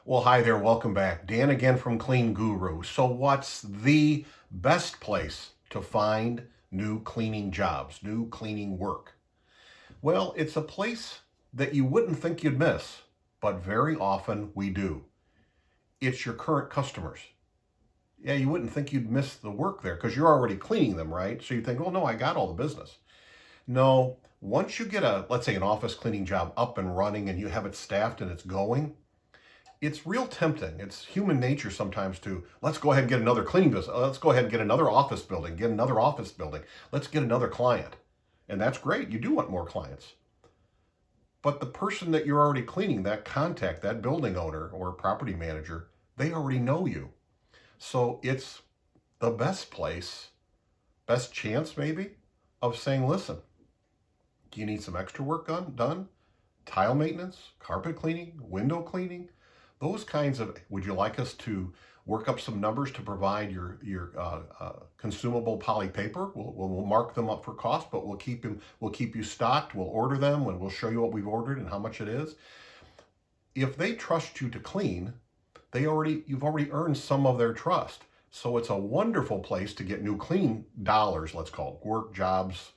Well, hi there. Welcome back. Dan again from CleanGuru. So what's the best place to find new cleaning jobs, new cleaning work? Well, it's a place that you wouldn't think you'd miss, but very often we do. It's your current customers. Yeah, you wouldn't think you'd miss the work there because you're already cleaning them, right? So you think, oh no, I got all the business. No, once you get let's say an office cleaning job up and running and you have it staffed and it's going, it's real tempting. It's human nature sometimes to, let's go ahead and get another cleaning business. Let's go ahead and get another office building, get another office building. Let's get another client. And that's great. You do want more clients. But the person that you're already cleaning, that contact, that building owner or property manager, they already know you. So it's the best place, best chance maybe, of saying, listen, do you need some extra work done? Tile maintenance, carpet cleaning, window cleaning? Those kinds of, would you like us to work up some numbers to provide your consumable poly paper? We'll mark them up for cost, but we'll keep you stocked. We'll order them and we'll show you what we've ordered and how much it is. If they trust you to clean, you've already earned some of their trust. So it's a wonderful place to get new cleaning dollars, let's call it, work, jobs,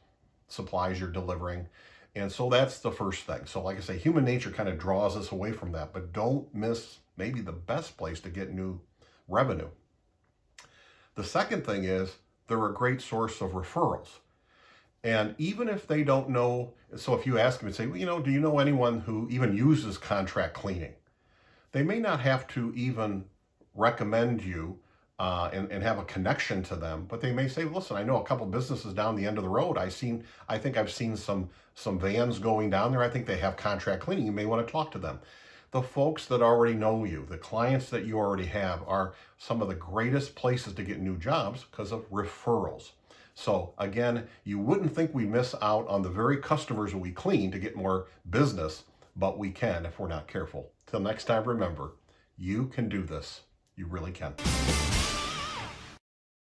supplies you're delivering. And so that's the first thing. So like I say, human nature kind of draws us away from that, but don't miss maybe the best place to get new revenue. The second thing is they're a great source of referrals. And even if they don't know, so if you ask them and say, well, do you know anyone who even uses contract cleaning? They may not have to even recommend you and have a connection to them, but they may say, listen, I know a couple businesses down the end of the road. I think I've seen some vans going down there. I think they have contract cleaning. You may want to talk to them. The folks that already know you, the clients that you already have, are some of the greatest places to get new jobs because of referrals. So again, you wouldn't think we miss out on the very customers that we clean to get more business, but we can if we're not careful. Till next time, remember, you can do this. You really can.